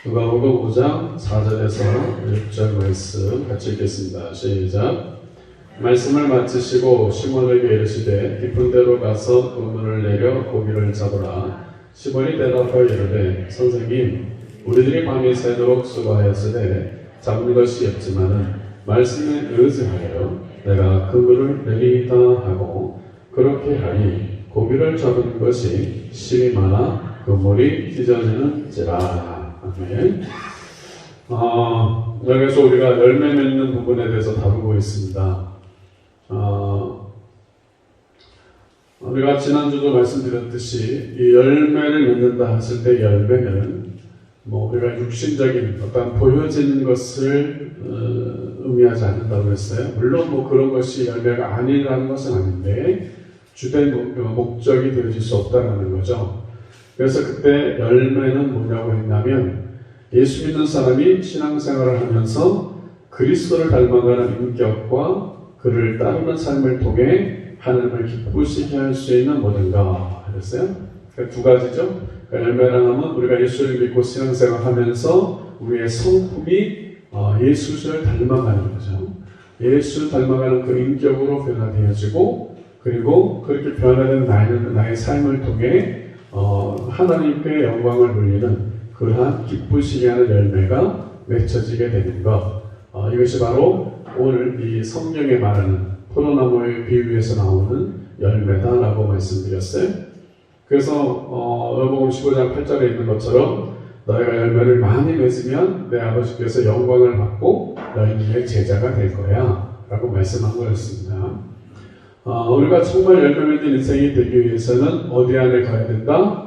누가복음 5장 4절에서 6절 말씀 같이 읽겠습니다. 시작. 말씀을 마치시고 시몬에게 이르시되 깊은 데로 가서 그물을 내려 고기를 잡으라. 시몬이 대답하여 이르되 선생님, 우리들이 밤이 새도록 수고하였으되 잡은 것이 없지만은 말씀에 의지하여 내가 그물을 내리다 하고 그렇게 하니 고기를 잡은 것이 심이 많아 그물이 찢어지는지라. 아멘. 여기서 우리가 열매 맺는 부분에 대해서 다루고 있습니다. 우리가 지난주도 말씀드렸듯이 이 열매를 맺는다 했을 때 열매는 우리가 육신적인 어떤 보여지는 것을 의미하지 않는다고 했어요. 물론 그런 것이 열매가 아니라는 것은 아닌데 주된 목적이 되어질 수 없다는 거죠. 그래서 그때 열매는 뭐냐고 했냐면 예수 믿는 사람이 신앙생활을 하면서 그리스도를 닮아가는 인격과 그를 따르는 삶을 통해 하나님을 기쁘시게 할 수 있는 뭐든가 그랬어요. 그러니까 두 가지죠. 그러니까 열매라 하면 우리가 예수를 믿고 신앙생활 하면서 우리의 성품이 예수를 닮아가는 거죠. 예수를 닮아가는 그 인격으로 변화되어지고 그리고 그렇게 변화된 나의 삶을 통해 하나님께 영광을 돌리는 그러한 기쁘시게 하는 열매가 맺혀지게 되는 것. 이것이 바로 오늘 이 성경에 말하는 포도나무의 비유에서 나오는 열매다라고 말씀드렸어요. 그래서 요복음 15장 8절에 있는 것처럼 너희가 열매를 많이 맺으면 내 아버지께서 영광을 받고 너희의 제자가 될 거야 라고 말씀한 거였습니다. 우리가 정말 열매 맺는 인생이 되기 위해서는 어디 안에 가야 된다?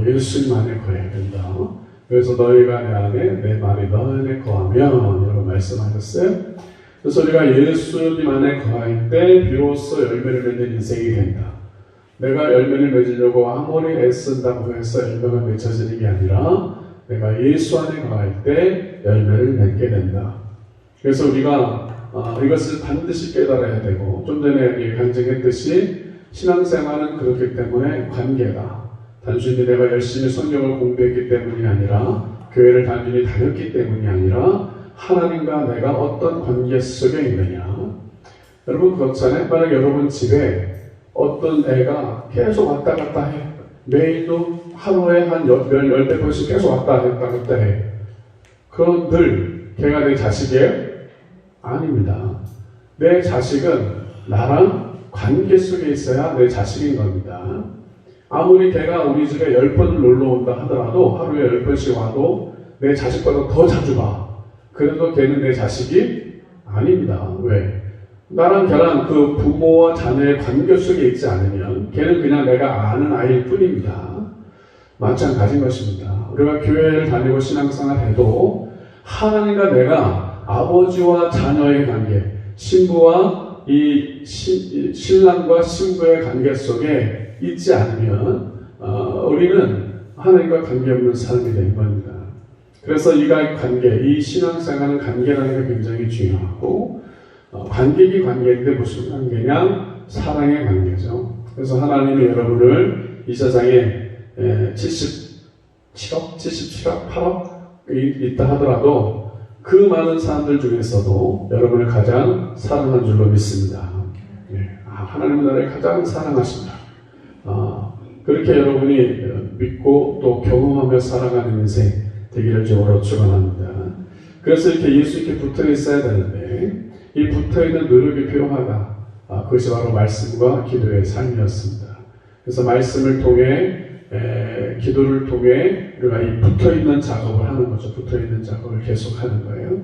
예수님 안에 거해야 된다. 그래서 너희가 내 안에 내 말이 너 안에 거하면 이라고 말씀하셨어요. 그래서 우리가 예수님 안에 거할 때 비로소 열매를 맺는 인생이 된다. 내가 열매를 맺으려고 아무리 애쓴다고 해서 열매가 맺혀지는 게 아니라 내가 예수 안에 거할 때 열매를 맺게 된다. 그래서 우리가 이것을 반드시 깨달아야 되고 좀 전에 간증했듯이 신앙생활은 그렇기 때문에 관계다. 단순히 내가 열심히 성경을 공부했기 때문이 아니라 교회를 단순히 다녔기 때문이 아니라 하나님과 내가 어떤 관계 속에 있느냐. 여러분 그렇잖아요. 만약 여러분 집에 어떤 애가 계속 왔다 갔다 해. 매일도 하루에 한 열댓 번씩 계속 왔다 갔다 해. 그럼 늘 걔가 내 자식이에요? 아닙니다. 내 자식은 나랑 관계 속에 있어야 내 자식인 겁니다. 아무리 걔가 우리 집에 10번을 놀러 온다 하더라도 하루에 10번씩 와도 내 자식보다 더 자주 봐. 그래도 걔는 내 자식이 아닙니다. 왜? 나랑 걔랑 그 부모와 자녀의 관계 속에 있지 않으면 걔는 그냥 내가 아는 아이일 뿐입니다. 마찬가지인 것입니다. 우리가 교회를 다니고 신앙생활을 해도 하나님과 내가 아버지와 자녀의 관계, 신부와 이 신랑과 신부의 관계 속에 있지 않으면 우리는 하나님과 관계없는 삶이 된 겁니다. 그래서 이 관계, 이 신앙생활은 관계라는 게 굉장히 중요하고 관계기 관계인데 무슨 관계냐? 사랑의 관계죠. 그래서 하나님이 여러분을 이 세상에 77억, 77억, 8억 있다 하더라도 그 많은 사람들 중에서도 여러분을 가장 사랑한 줄로 믿습니다. 하나님은 나를 가장 사랑하신다. 그렇게 여러분이 믿고 또 경험하며 살아가는 인생 되기를 주로 축원합니다. 그래서 이렇게 예수께 붙어 있어야 되는데 이 붙어 있는 노력이 필요하다. 그것이 바로 말씀과 기도의 삶이었습니다. 그래서 말씀을 통해 기도를 통해 우리가 이 붙어 있는 작업을 하는 거죠. 붙어 있는 작업을 계속 하는 거예요.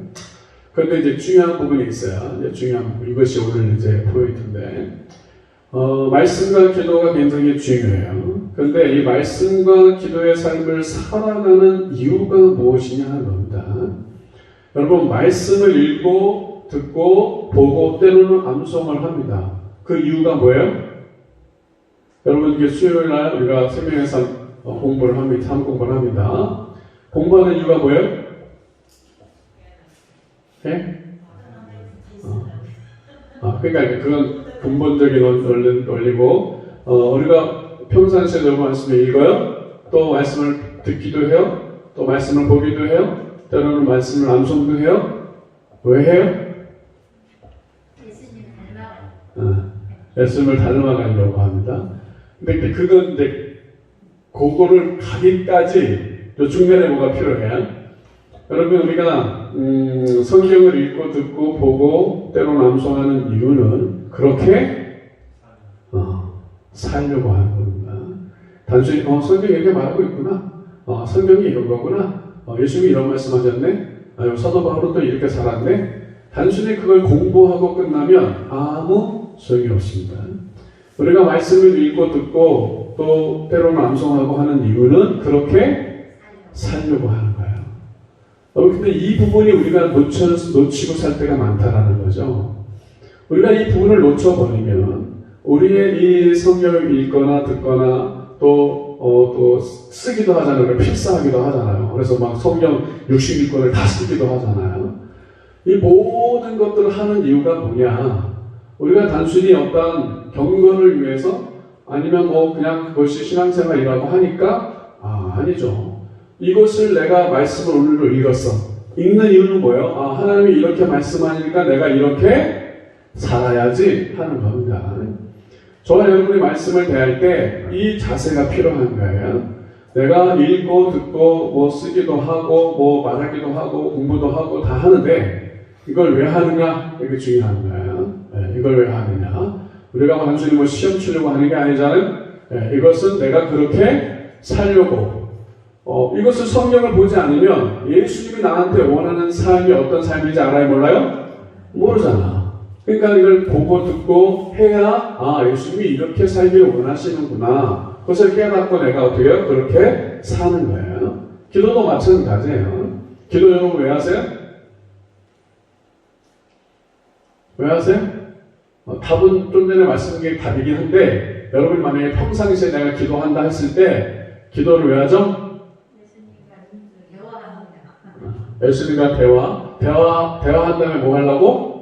그런데 이제 중요한 부분이 있어요. 이제 중요한 부분, 이것이 오늘 이제 포인트인데. 말씀과 기도가 굉장히 중요해요. 그런데 이 말씀과 기도의 삶을 살아가는 이유가 무엇이냐 하는 겁니다. 여러분, 말씀을 읽고, 듣고, 보고, 때로는 암송을 합니다. 그 이유가 뭐예요? 여러분, 이게 수요일 날 우리가 세명에서 공부를 합니다. 삶 공부를 합니다. 공부하는 이유가 뭐예요? 네? 그러니까 그건 근본적인 원리고 우리가 평상시에 너무 말씀을 읽어요. 또 말씀을 듣기도 해요. 또 말씀을 보기도 해요. 때로는 말씀을 암송도 해요. 왜 해요? 예수님을 닮아가려고 합니다. 근데 그건 이제 그거를 가기까지 또 중간에 뭐가 필요해요? 여러분 우리가 성경을 읽고 듣고 보고 때로는 암송하는 이유는 그렇게 살려고 하는 겁니다. 단순히 성경이 이렇게 말하고 있구나. 성경이 이런 거구나. 예수님이 이런 말씀하셨네. 사도 바울은 또 이렇게 살았네. 단순히 그걸 공부하고 끝나면 아무 소용이 없습니다. 우리가 말씀을 읽고 듣고 또 때로는 암송하고 하는 이유는 그렇게 살려고 하는 거예요. 근데 이 부분이 우리가 놓치고 살 때가 많다라는 거죠. 우리가 이 부분을 놓쳐버리면 우리의 이 성경을 읽거나 듣거나 또 쓰기도 하잖아요. 필사하기도 하잖아요. 그래서 막 성경 62권을 다 쓰기도 하잖아요. 이 모든 것들을 하는 이유가 뭐냐? 우리가 단순히 어떤 경건을 위해서 아니면 그냥 그것이 신앙생활이라고 하니까 아니죠. 이것을 내가 말씀을 오늘도 읽었어. 읽는 이유는 뭐예요? 하나님이 이렇게 말씀하니까 내가 이렇게 살아야지 하는 겁니다. 저와 여러분이 말씀을 대할 때 이 자세가 필요한 거예요. 내가 읽고 듣고 쓰기도 하고 말하기도 하고 공부도 하고 다 하는데 이걸 왜 하느냐? 이게 중요한 거예요. 이걸 왜 하느냐? 우리가 단순히 시험 치려고 하는 게 아니잖아요. 이것은 내가 그렇게 살려고. 이것을 성경을 보지 않으면 예수님이 나한테 원하는 삶이 어떤 삶인지 알아요? 몰라요? 모르잖아. 그러니까 이걸 보고 듣고 해야 예수님이 이렇게 살기를 원하시는구나. 그것을 깨닫고 내가 어떻게 해요? 그렇게 사는 거예요. 기도도 마찬가지예요. 기도 여러분 왜 하세요? 왜 하세요? 답은 좀 전에 말씀드린 게 답이긴 한데 여러분이 만약에 평상시에 내가 기도한다 했을 때 기도를 왜 하죠? 예수님과 대화한 다음에 뭐 하려고?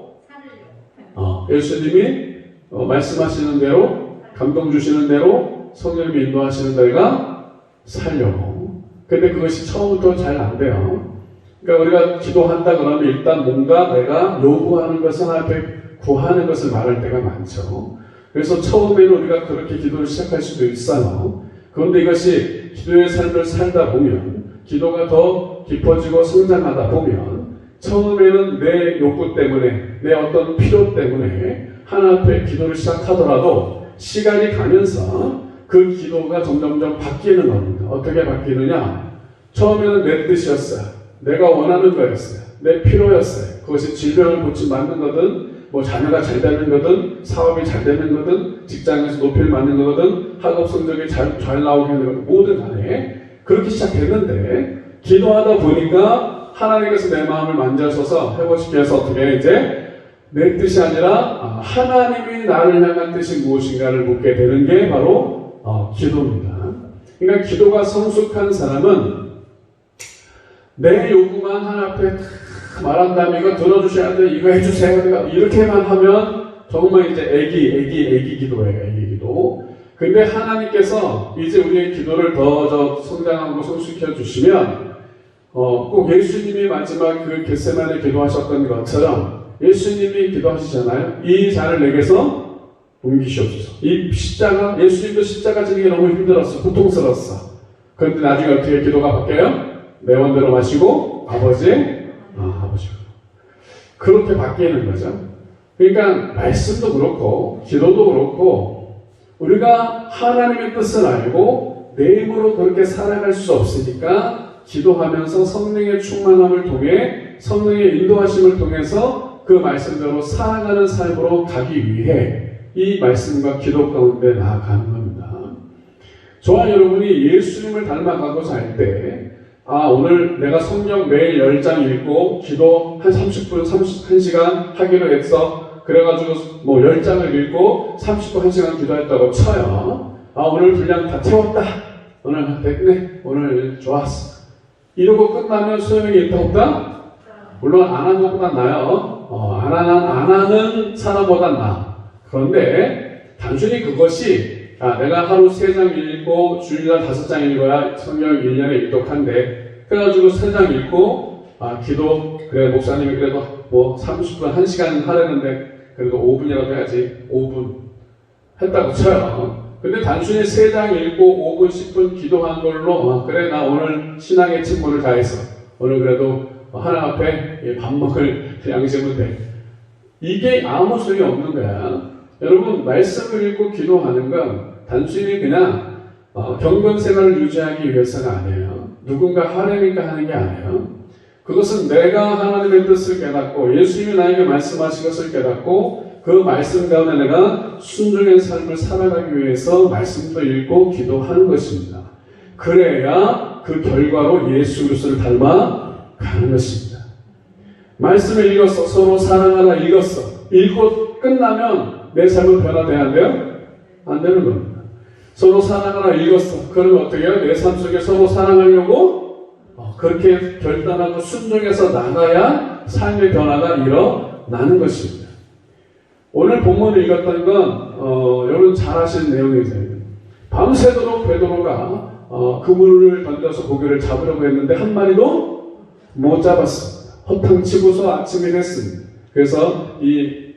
예수님이 말씀하시는 대로 감동 주시는 대로 성령님이 인도하시는 대로가 살려고. 근데 그것이 처음부터 잘 안 돼요. 그러니까 우리가 기도한다 그러면 일단 뭔가 내가 요구하는 것을 하나님께 구하는 것을 말할 때가 많죠. 그래서 처음에는 우리가 그렇게 기도를 시작할 수도 있어요. 그런데 이것이 기도의 삶을 살다 보면 기도가 더 깊어지고 성장하다 보면 처음에는 내 욕구 때문에 내 어떤 필요 때문에 하나님 앞에 기도를 시작하더라도 시간이 가면서 그 기도가 점점점 바뀌는 겁니다. 어떻게 바뀌느냐? 처음에는 내 뜻이었어요. 내가 원하는 거였어요. 내 필요였어요. 그것이 질병을 고침 맞는 거든 자녀가 잘 되는 거든 사업이 잘 되는 거든 직장에서 높이를 받는 거든 학업 성적이 잘 나오게 하는 거든 뭐든 간에 그렇게 시작했는데 기도하다 보니까 하나님께서 내 마음을 만져서서 회복시켜서 어떻게 이제 내 뜻이 아니라 하나님이 나를 향한 뜻이 무엇인가를 묻게 되는 게 바로 기도입니다. 그러니까 기도가 성숙한 사람은 내 요구만 하나님 앞에 말한 다음에 이거 들어주셔야 돼, 이거 해주세요, 이렇게만 하면 정말 이제 애기 기도예요. 애기 기도. 근데 하나님께서 이제 우리의 기도를 더 성장하고 성숙해 주시면 꼭 예수님이 마지막 그 겟세마네 기도하셨던 것처럼 예수님이 기도하시잖아요. 이 잔을 내게서 옮기시옵소서. 이 십자가, 예수님도 십자가 지는 게 너무 힘들었어. 고통스러웠어. 그런데 나중에 어떻게 기도가 바뀌어요? 내 원대로 마시고 아버지가 그렇게 바뀌는 거죠. 그러니까 말씀도 그렇고 기도도 그렇고 우리가 하나님의 뜻을 알고 내 힘으로 그렇게 살아갈 수 없으니까 기도하면서 성령의 충만함을 통해 성령의 인도하심을 통해서 그 말씀대로 살아가는 삶으로 가기 위해 이 말씀과 기도 가운데 나아가는 겁니다. 저와 여러분이 예수님을 닮아가고 살 때 오늘 내가 성경 매일 10장 읽고 기도 한 30분, 1시간 하기로 했어. 그래가지고 10장을 읽고 30분, 1시간 기도했다고 쳐요. 오늘 분량 다 채웠다. 오늘 됐네. 오늘 좋았어. 이러고 끝나면 소용이 있다 없다? 물론 안 한 것보다 나아요. 안 하는 사람보다 나아. 그런데 단순히 그것이 내가 하루 3장 읽고 주일날 5장 읽어야 성경 1년에 일독한데 그래가지고 3장 읽고, 기도, 그래, 목사님이 그래도 뭐 30분, 1시간 하려는데 그래도 5분이라도 해야지. 5분 했다고 쳐요. 근데 단순히 3장 읽고 5분, 10분 기도한 걸로, 그래, 나 오늘 신앙의 책무를 다했어. 오늘 그래도 하나님 앞에 밥 먹을 양심은 돼. 이게 아무 소용이 없는 거야. 여러분, 말씀을 읽고 기도하는 건 단순히 그냥 경건 생활을 유지하기 위해서가 아니에요. 누군가 하려니까 하는 게 아니에요. 그것은 내가 하나님의 뜻을 깨닫고 예수님이 나에게 말씀하신 것을 깨닫고 그 말씀 가운데 내가 순종의 삶을 살아가기 위해서 말씀도 읽고 기도하는 것입니다. 그래야 그 결과로 예수 그리스도를 닮아가는 것입니다. 말씀을 읽었어. 서로 사랑하라 읽었어. 읽고 끝나면 내 삶은 변화돼야 안 돼요? 안 되는 겁니다. 서로 사랑하라 읽었어. 그러면 어떻게 해요? 내 삶 속에 서로 사랑하려고 그렇게 결단하고 순종해서 나가야 삶의 변화가 일어나는 것입니다. 오늘 본문을 읽었던 건 여러분 잘 아시는 내용이세요. 밤새도록 베드로가 그물을 던져서 고기를 잡으려고 했는데 한 마리도 못 잡았습니다. 허탕치고서 아침이 됐습니다. 그래서 이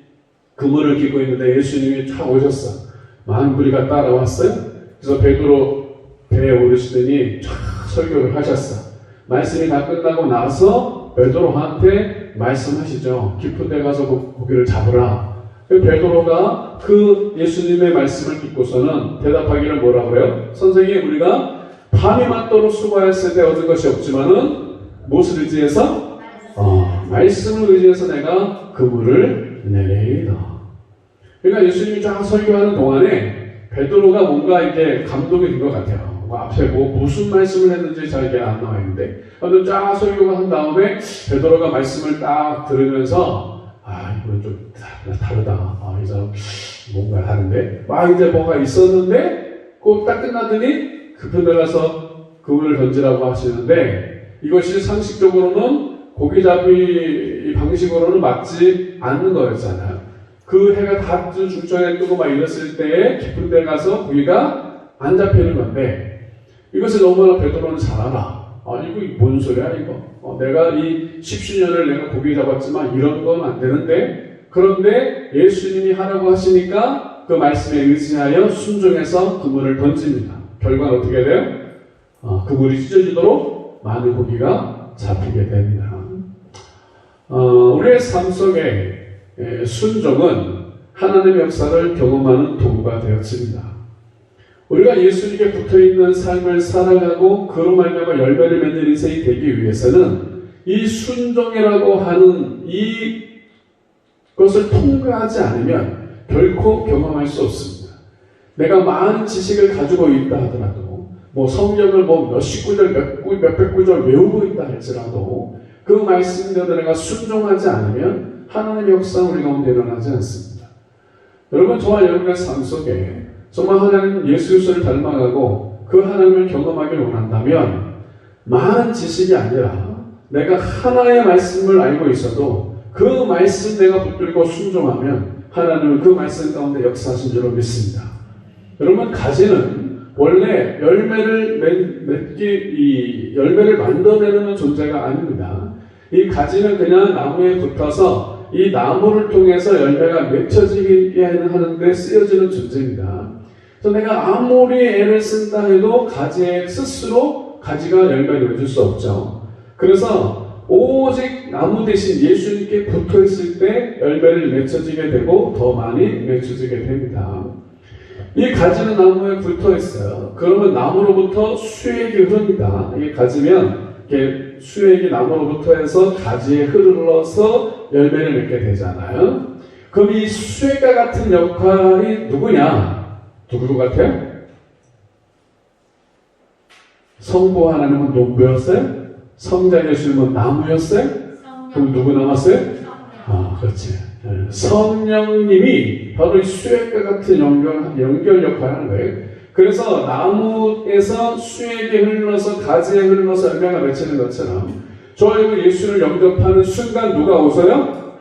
그물을 끼고 있는데 예수님이 쫙 오셨어. 많은 무리가 따라왔어요. 그래서 베드로 배에 오르시더니 쫙 설교를 하셨어. 말씀이 다 끝나고 나서 베드로한테 말씀하시죠. 깊은 데 가서 고기를 잡으라. 베드로가 그 예수님의 말씀을 듣고서는 대답하기를 뭐라 그래요? 선생님, 우리가 밤이 맞도록 수고했을 때 얻은 것이 없지만은 무엇을 의지해서? 말씀을 의지해서 내가 그물을 내리이다. 그러니까 예수님이 쫙 설교하는 동안에 베드로가 뭔가 이렇게 감동이 된 것 같아요. 앞에 무슨 말씀을 했는지 잘 이게 안 나와 있는데, 쫙 설교가 한 다음에 베드로가 말씀을 딱 들으면서 이건 좀 다르다. 이 사람 뭔가 하는데 이제 뭐가 있었는데 꼭 딱 끝나더니 급한 데 가서 그물을 던지라고 하시는데 이것이 상식적으로는 고기잡이 방식으로는 맞지 않는 거였잖아요. 그 해가 다 중천에 뜨고 막 이랬을 때에 깊은 데 가서 고기가 안 잡히는 건데 이것을 너무나 베드로는 잘 알아. 이거 뭔 소리야 이거. 내가 이 10수년을 내가 고기 잡았지만 이런 건 안 되는데, 그런데 예수님이 하라고 하시니까 그 말씀에 의지하여 순종해서 그물을 던집니다. 결과는 어떻게 돼요? 그물이 찢어지도록 많은 고기가 잡히게 됩니다. 우리의 삶 속에 순종은 하나님의 역사를 경험하는 도구가 되어집니다. 우리가 예수님께 붙어있는 삶을 살아가고 그로 말미암아 열매를 맺는 인생이 되기 위해서는 이 순종이라고 하는 이것을 통과하지 않으면 결코 경험할 수 없습니다. 내가 많은 지식을 가지고 있다 하더라도 성경을 몇십 구절 몇백 구절 외우고 있다 할지라도 그 말씀대로 내가 순종하지 않으면 하나님의 역사는 우리 가운데 일어나지 않습니다. 여러분, 저와 여러분의 삶 속에 정말 하나님 예수 그리스도를 닮아가고 그 하나님을 경험하길 원한다면 많은 지식이 아니라 내가 하나의 말씀을 알고 있어도 그 말씀 내가 붙들고 순종하면 하나님은 그 말씀 가운데 역사하신 줄로 믿습니다. 여러분, 가지는 원래 열매를 만들어내는 존재가 아닙니다. 이 가지는 그냥 나무에 붙어서 이 나무를 통해서 열매가 맺혀지게 하는데 쓰여지는 존재입니다. 그래서 내가 아무리 애를 쓴다 해도 가지에 스스로 가지가 열매를 맺을 수 없죠. 그래서 오직 나무 대신 예수님께 붙어있을 때 열매를 맺혀지게 되고 더 많이 맺혀지게 됩니다. 이 가지는 나무에 붙어있어요. 그러면 나무로부터 수액이 흐릅니다. 이게 가지면 이렇게 수액이 나무로부터 해서 가지에 흘러서 열매를 맺게 되잖아요. 그럼 이 수액과 같은 역할이 누구냐? 누구 같아요? 성부 하나님은 농부였어요? 성자 예수님은 나무였어요? 그럼 누구 남았어요? 그렇지. 성령님이 바로 이 수액과 같은 연결 역할을 하는 거예요. 그래서 나무에서 수액이 흘러서 가지에 흘러서 열매가 맺히는 것처럼 저희가 예수를 영접하는 순간 누가 오세요?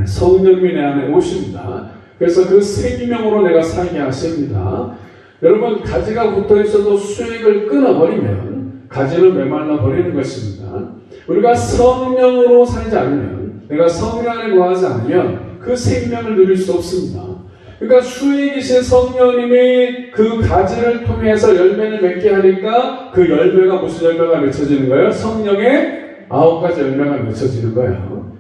성령님이 내 안에 오십니다. 그래서 그 생명으로 내가 살게 하십니다. 여러분, 가지가 붙어 있어도 수액을 끊어버리면 가지는 메말라 버리는 것입니다. 우리가 성령으로 살지 않으면, 내가 성령 안에 거하지 않으면 그 생명을 누릴 수 없습니다. 그러니까 수에 계신 성령님이 그 가지를 통해서 열매를 맺게 하니까 그 열매가 무슨 열매가 맺혀지는 거예요? 성령의 9가지 열매가 맺혀지는 거예요.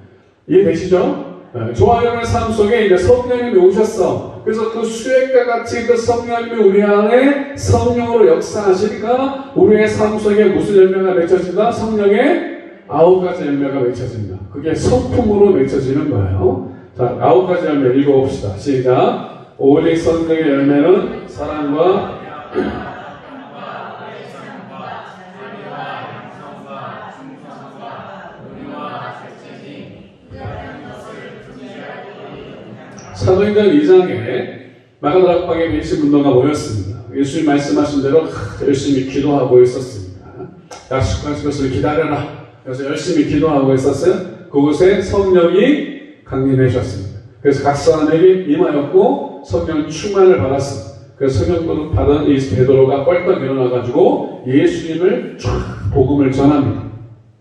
이해되시죠? 저와 여러분의 삶 속에 이제 성령님이 오셨어. 그래서 그 수액과 같이 그 성령님이 우리 안에 성령으로 역사하시니까 우리의 삶 속에 무슨 열매가 맺혀진다? 성령의 9가지 열매가 맺혀진다. 그게 성품으로 맺혀지는 거예요. 자, 9가지 열매 읽어봅시다. 시작. 오직 성령의 열매는 사랑과 사도행전 2장에 마가다락방에 계신 분도가 모였습니다. 예수님 말씀하신 대로 열심히 기도하고 있었습니다. 약속하신 것을 기다려라. 그래서 열심히 기도하고 있었어요. 그곳에 성령이 강림하셨습니다. 그래서 각 사람에게 임하였고 성령 충만을 받았습니다. 그래서 성령 받은 이 베드로가 뻘떡 일어나가지고 예수님을 쫙 복음을 전합니다.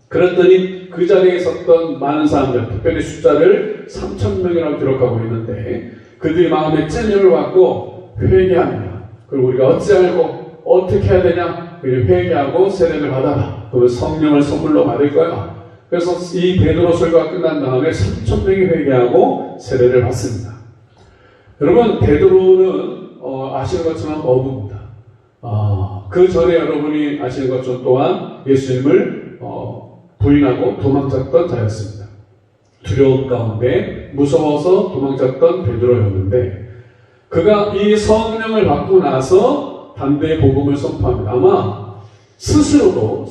그랬더니 그 자리에 있었던 많은 사람들, 특별히 숫자를 3,000명이라고 기록하고 있는데 그들이 마음에 찔림을 받고 회개합니다. 그리고 우리가 어찌 알고 어떻게 해야 되냐? 회개하고 세례를 받아라. 그러면 성령을 선물로 받을 거야. 그래서 이 베드로 설교가 끝난 다음에 3,000명이 회개하고 세례를 받습니다. 여러분, 베드로는 아시는 것처럼 어부입니다. 그 전에 여러분이 아시는 것처럼 또한 예수님을 부인하고 도망쳤던 자였습니다. 두려움 가운데 무서워서 도망쳤던 베드로였는데 그가 이 성령을 받고 나서 담대히 복음을 선포합니다. 아마 스스로도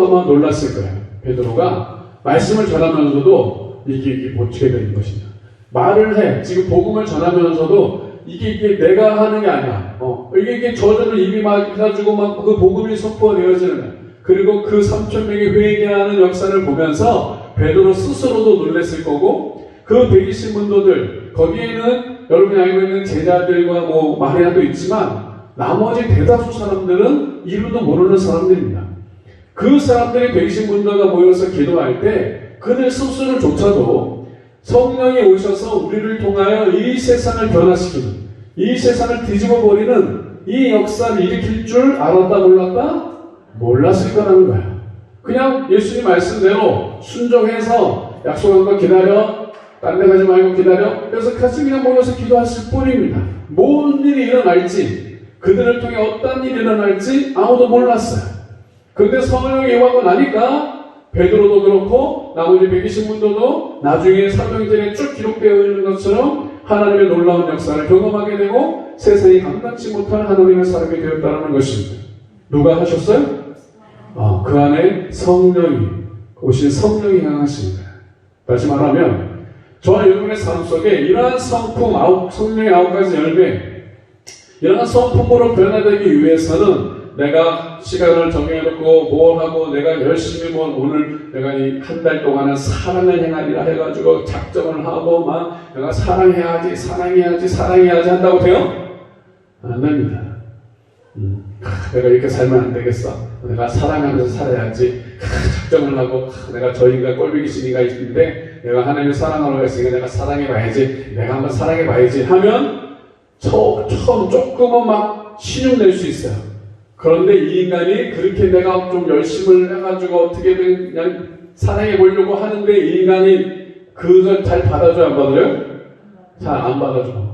아마 놀랐을 거예요. 베드로가 말씀을 전하면서도 이게 어떻게 되는 것이냐. 말을 해. 지금 복음을 전하면서도 이게 내가 하는 게 아니야. 이게 저절로 입이 막 해가지고 막 그 복음이 선포되어지는 거야. 그리고 그 3,000명이 회개하는 역사를 보면서 베드로 스스로도 놀랐을 거고 그 120문도들 거기에는 여러분이 알고 있는 제자들과 마리아도 있지만 나머지 대다수 사람들은 이름도 모르는 사람들입니다. 그 사람들이 120문도가 모여서 기도할 때 그들 스스로조차도 성령이 오셔서 우리를 통하여 이 세상을 변화시키는 이 세상을 뒤집어버리는 이 역사를 일으킬 줄 알았다 몰랐다? 몰랐을 거라는 거야. 그냥 예수님 말씀대로 순종해서 약속한 거 기다려, 딴 데 가지 말고 기다려. 그래서 같이 그냥 모여서 기도했을 뿐입니다. 뭔 일이 일어날지, 그들을 통해 어떤 일이 일어날지 아무도 몰랐어요. 그런데 성령이 임하고 나니까 베드로도 그렇고 나머지 120문도도 나중에 사도행전에 쭉 기록되어 있는 것처럼 하나님의 놀라운 역사를 경험하게 되고 세상이 감당치 못할 하나님의 사람이 되었다는 것입니다. 누가 하셨어요? 그 안에 성령이 오신 성령이 향하십니다. 다시 말하면 저와 여러분의 삶 속에 이러한 성품, 성령의 9가지 열매, 이러한 성품으로 변화되기 위해서는 내가 시간을 정해놓고 뭘 하고 내가 열심히 오늘 내가 이 한 달 동안은 사랑을 행하리라 해가지고 작정을 하고 막 내가 사랑해야지 한다고 돼요? 안 됩니다. 내가 이렇게 살면 안 되겠어. 내가 사랑하면서 살아야지. 작정을 하고 내가 저 인간 꼴보기 싫은가 있는데 내가 하나님을 사랑하러 했으니까 내가 사랑해봐야지. 내가 한번 사랑해봐야지 하면 처음 조금은 막 신용될 수 있어요. 그런데 이 인간이 그렇게 내가 좀 열심을 해가지고 어떻게든 그냥 사랑해보려고 하는데 이 인간이 그걸 잘 받아줘야 안 받아요? 잘 안 받아줘.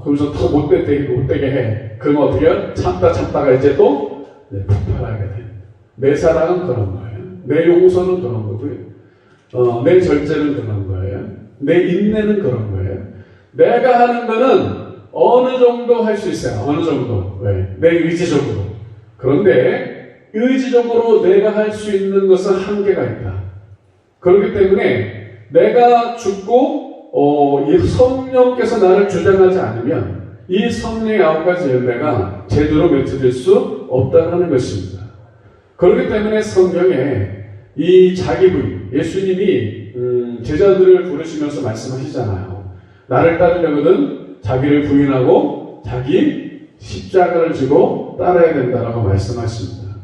그러면서 더 못되게 해. 그러면 어떻게 해요? 참다가 이제 또 폭발하게 돼. 내 사랑은 그런 거예요. 내 용서는 그런 거고요. 내 절제는 그런 거예요. 내 인내는 그런 거예요. 내가 하는 거는 어느 정도 할 수 있어요. 어느 정도. 왜? 내 의지적으로. 그런데 의지적으로 내가 할 수 있는 것은 한계가 있다. 그렇기 때문에 내가 죽고 이 성령께서 나를 주장하지 않으면 이 성령의 9가지 열매가 제대로 맺혀질 수 없다는 것입니다. 그렇기 때문에 성경에 이 자기부인, 예수님이 제자들을 부르시면서 말씀하시잖아요. 나를 따르려거든 자기를 부인하고 자기 십자가를 지고 따라야 된다라고 말씀하십니다.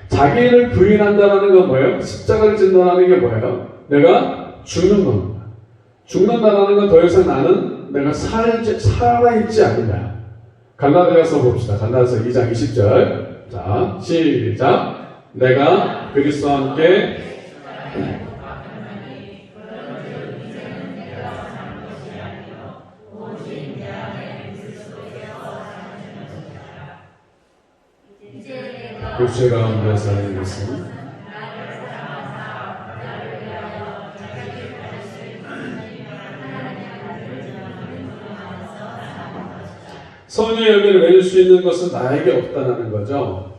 자기를 부인한다는 건 뭐예요? 십자가를 진다는 게 뭐예요? 내가 죽는 겁니다. 죽는다는 건 더 이상 나는 내가 살아있지 않는다. 갈라디아서 봅시다. 갈라디아서 2장 20절. 자, 시작. 내가 그리스도와 함께 육체 가운데 사는 것은 선의 열매를 맺을 수 있는 것은 나에게 없다는 거죠.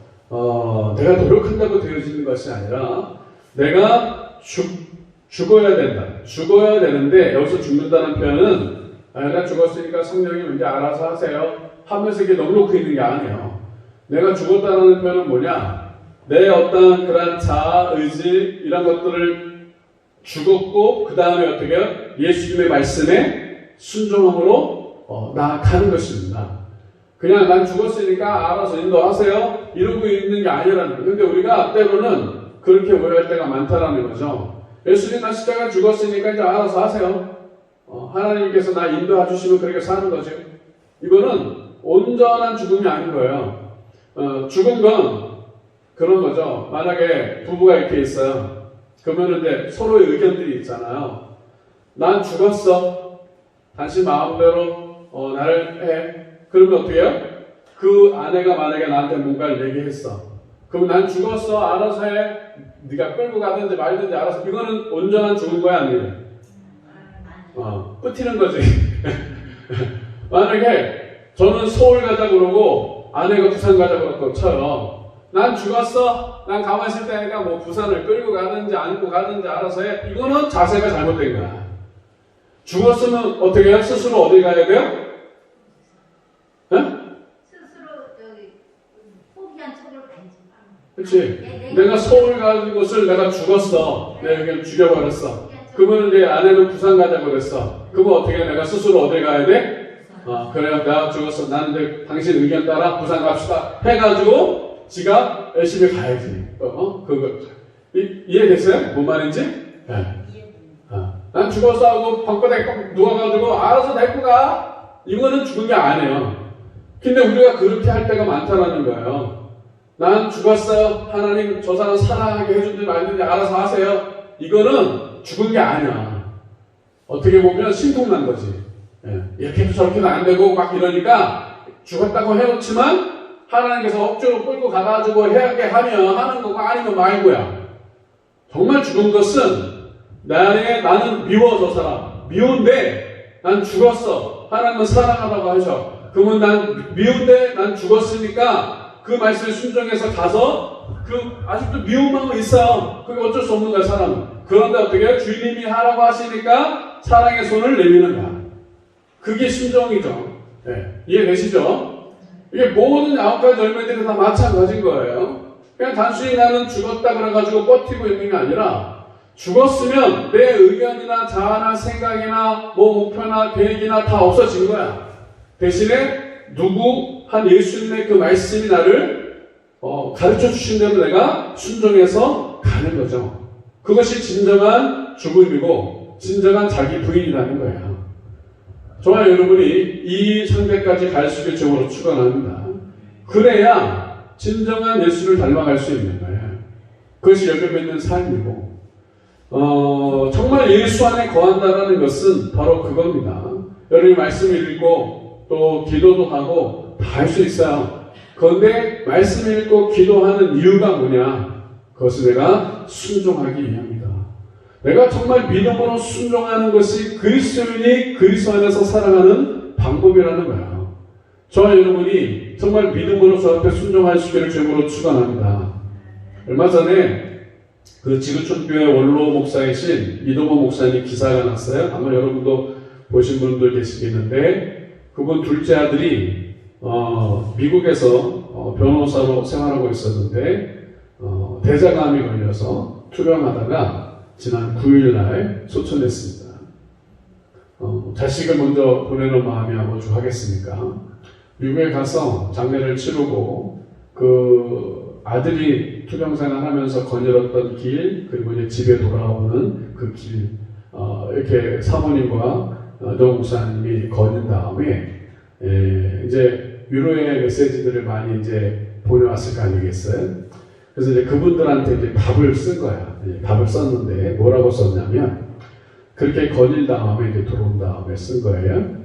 내가 노력한다고 되어지는 것이 아니라 내가 죽어야 된다. 죽어야 되는데 여기서 죽는다는 표현은 내가 죽었으니까 성령이 이제 알아서 하세요 하면서 이게 넉넉히 있는 게 아니에요. 내가 죽었다는 표현은 뭐냐? 내 어떤 그런 자아, 의지 이런 것들을 죽었고 그 다음에 어떻게 해요? 예수님의 말씀에 순종함으로 나아가는 것입니다. 그냥 난 죽었으니까 알아서 인도하세요 이러고 있는 게 아니라는 거예요. 근데 우리가 때로는 그렇게 오해할 때가 많다라는 거죠. 예수님 나 십자가 죽었으니까 이제 알아서 하세요. 하나님께서 나 인도해 주시면 그렇게 사는 거죠. 이거는 온전한 죽음이 아닌 거예요. 죽은 건 그런 거죠. 만약에 부부가 이렇게 있어요. 그러면 이제 서로의 의견들이 있잖아요. 난 죽었어. 당신 마음대로 나를 해. 그러면 어떻게 해요? 그 아내가 만약에 나한테 뭔가를 얘기했어. 그럼 난 죽었어. 알아서 해. 네가 끌고 가든지 말든지 알아서. 이거는 온전한 죽은 거야 아니에요? 뿌티는 거지. 만약에 저는 서울 가자 그러고 아내가 부산 가자 그러고 쳐요. 난 죽었어. 난 가만히 있을 테니까 뭐 부산을 끌고 가든지 안고 가든지 알아서 해. 이거는 자세가 잘못된 거야. 죽었으면 어떻게 해요? 스스로 어디 가야 돼요? 포기한 척을 가야지. 그렇지. 내가 서울 가는 곳을 내가 죽었어. 내가 그냥 죽여버렸어. 그러면 이제 아내는 부산 가자고 그랬어. 그러면 어떻게 내가 스스로 어디 가야 돼? 그래요. 내가 죽었어. 나는 이제 당신 의견 따라 부산 갑시다. 해가지고 지가 열심히 가야지. 이해됐어요? 뭔 말인지? 네. 난 죽었어 하고 방바닥에 꼭 누워가지고 알아서 데리고 가. 이거는 죽은 게 아니에요. 근데 우리가 그렇게 할 때가 많다는 거예요. 난 죽었어요. 하나님 저 사람 살아가게 해준지 말든지 알아서 하세요. 이거는 죽은 게 아니야. 어떻게 보면 신통난 거지. 이렇게 해도 저렇게도 안 되고 막 이러니까 죽었다고 해놓지만 하나님께서 억지로 끌고 가가지고 해야게 하면 하는 거고 아니면 말고야. 정말 죽은 것은 나는 미워 저 사람. 미운데 난 죽었어. 하나님은 사랑하라고 하셔. 그러면 난 미운데 난 죽었으니까 그 말씀에 순종해서 가서 아직도 미운 마음은 있어요. 그게 어쩔 수 없는 거야 사람은. 그런데 어떻게 해요? 주님이 하라고 하시니까 사랑의 손을 내미는 거야. 그게 순종이죠. 네. 이해되시죠? 이게 모든 9가지 열매들이 다 마찬가지인 거예요. 그냥 단순히 나는 죽었다 그래가지고 버티고 있는 게 아니라 죽었으면 내 의견이나 자아나 생각이나 목표나 계획이나 다 없어진 거야. 대신에 한 예수님의 그 말씀이 나를 가르쳐 주신 대로 내가 순종해서 가는 거죠. 그것이 진정한 죽음이고 진정한 자기 부인이라는 거예요. 저와 여러분이 이 상태까지 갈 수 있게 주님으로 축원합니다. 그래야 진정한 예수를 닮아갈 수 있는 거예요. 그것이 열매 맺는 삶이고 정말 예수 안에 거한다는 것은 바로 그겁니다. 여러분이 말씀을 읽고 또 기도도 하고 다 할 수 있어요. 그런데 말씀 읽고 기도하는 이유가 뭐냐? 그것을 내가 순종하기 위함이다. 내가 정말 믿음으로 순종하는 것이 그리스도인이 그리스도 안에서 살아가는 방법이라는 거예요. 저와 여러분이 정말 믿음으로 저 앞에 순종할 수 있기를 주님으로 축원합니다. 얼마 전에 그 지구촌교회 원로 목사이신 이동호 목사님 기사가 났어요. 아마 여러분도 보신 분들 계시겠는데 그분 둘째 아들이 미국에서 변호사로 생활하고 있었는데 대장암이 걸려서 투병하다가 지난 9일날 소천했습니다. 자식을 먼저 보내는 마음이 오죽하겠습니까? 미국에 가서 장례를 치르고 그 아들이 투병생활 하면서 거닐었던 길, 그리고 이제 집에 돌아오는 그 길, 이렇게 사모님과 노 목사님이 거닌 다음에, 이제 위로의 메시지들을 많이 이제 보내왔을 거 아니겠어요? 그래서 이제 그분들한테 이제 답을 쓴 거야. 답을 썼는데, 뭐라고 썼냐면, 그렇게 거닐 다음에 이제 들어온 다음에 쓴 거예요.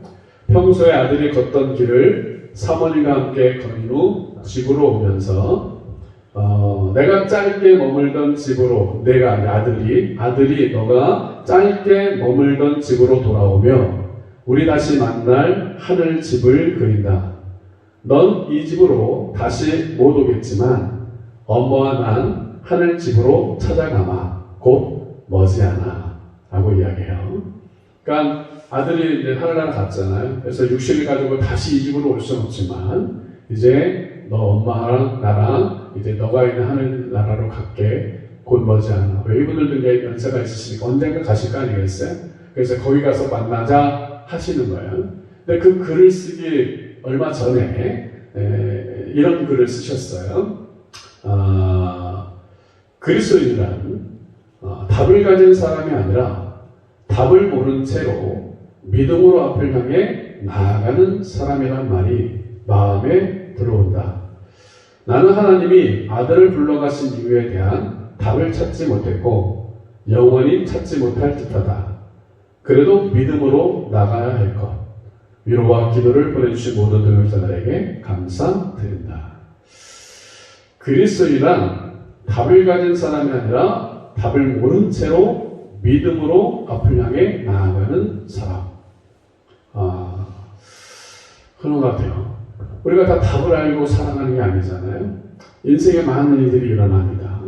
평소에 아들이 걷던 길을 사모님과 함께 거닌 후 집으로 오면서 내가 짧게 머물던 집으로 내가 아들이 너가 짧게 머물던 집으로 돌아오며 우리 다시 만날 하늘 집을 그린다. 넌 이 집으로 다시 못 오겠지만 엄마와 난 하늘 집으로 찾아가마 곧 머지않아 라고 이야기해요. 그러니까 아들이 이제 하늘나라 갔잖아요. 그래서 육신을 가지고 다시 이 집으로 올 수는 없지만 이제 너 엄마랑 나랑 이제 너가 있는 하늘나라로 갈게 곧 머지않아. 이분들도 이제 연세가 있으시니까 언젠가 가실 거 아니겠어요? 그래서 거기 가서 만나자 하시는 거예요. 근데 그 글을 쓰기 얼마 전에 이런 글을 쓰셨어요. 그리스도인이란 답을 가진 사람이 아니라 답을 모른 채로 믿음으로 앞을 향해 나아가는 사람이란 말이 마음에 들어온다. 나는 하나님이 아들을 불러가신 이유에 대한 답을 찾지 못했고 영원히 찾지 못할 듯하다. 그래도 믿음으로 나가야 할 것. 위로와 기도를 보내주신 모든 동역자들에게 감사드린다. 그리스도인이란 답을 가진 사람이 아니라 답을 모른 채로 믿음으로 앞을 향해 나아가는 사람. 그런 것 같아요. 우리가 다 답을 알고 살아가는 게 아니잖아요. 인생에 많은 일들이 일어납니다.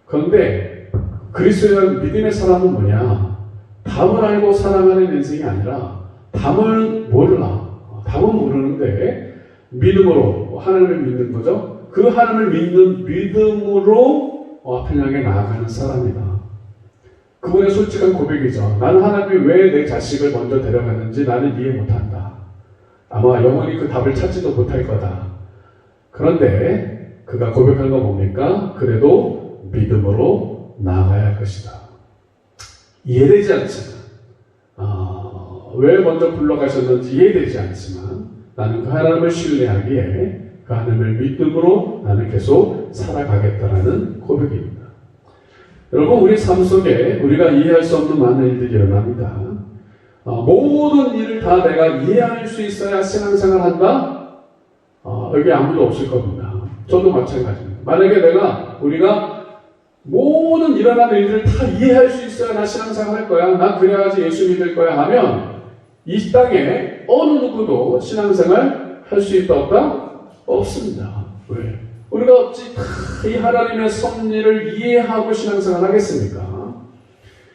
그런데 그리스도인 믿음의 사람은 뭐냐? 답을 알고 살아가는 인생이 아니라 답을 몰라. 답은 모르는데 믿음으로 하나님을 믿는 거죠. 그 하나님을 믿는 믿음으로 앞을 향해 나아가는 사람이다. 그분의 솔직한 고백이죠. 나는 하나님이 왜 내 자식을 먼저 데려갔는지 나는 이해 못한다. 아마 영원히 그 답을 찾지도 못할 거다. 그런데 그가 고백한 거 뭡니까? 그래도 믿음으로 나아가야 할 것이다. 이해되지 않지만 왜 먼저 불러가셨는지 이해되지 않지만 나는 그 하나님을 신뢰하기에 그 하나님을 믿음으로 나는 계속 살아가겠다라는 고백입니다. 여러분, 우리 삶 속에 우리가 이해할 수 없는 많은 일들이 일어납니다. 모든 일을 다 내가 이해할 수 있어야 신앙생활 한다? 여기 아무도 없을 겁니다. 저도 마찬가지입니다. 만약에 우리가 모든 일어나는 일들을 다 이해할 수 있어야 나 신앙생활 할 거야. 나 그래야지 예수 믿을 거야 하면 이 땅에 어느 누구도 신앙생활 할 수 있다 없다? 없습니다. 왜? 우리가 어찌 이 하나님의 섭리를 이해하고 신앙생활 하겠습니까?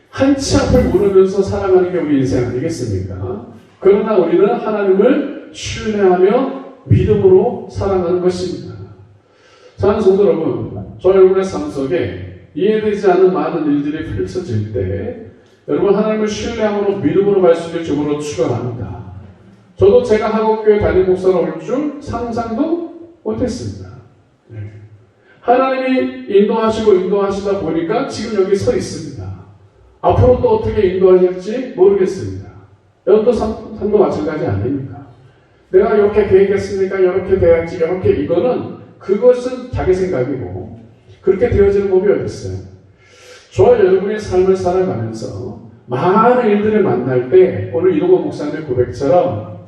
한치 앞을 모르면서 살아가는 게 우리 인생 아니겠습니까? 그러나 우리는 하나님을 신뢰하며 믿음으로 살아가는 것입니다. 사랑하는 성도 여러분, 저 여러분의 삶 속에 이해되지 않은 많은 일들이 펼쳐질 때 여러분 하나님을 신뢰함으로 믿음으로 갈 수 있는 쪽으로 축원합니다. 저도 제가 한국교회 담임 목사로 올 줄 상상도 못했습니다. 하나님이 인도하시다 보니까 지금 여기 서 있습니다. 앞으로 또 어떻게 인도하실지 모르겠습니다. 여러분도 삶도 마찬가지 아닙니까? 내가 이렇게 계획했으니까 이렇게 돼야지, 그것은 자기 생각이고 그렇게 되어지는 법이 어디 있어요? 저와 여러분의 삶을 살아가면서 많은 일들을 만날 때 오늘 이동호 목사님의 고백처럼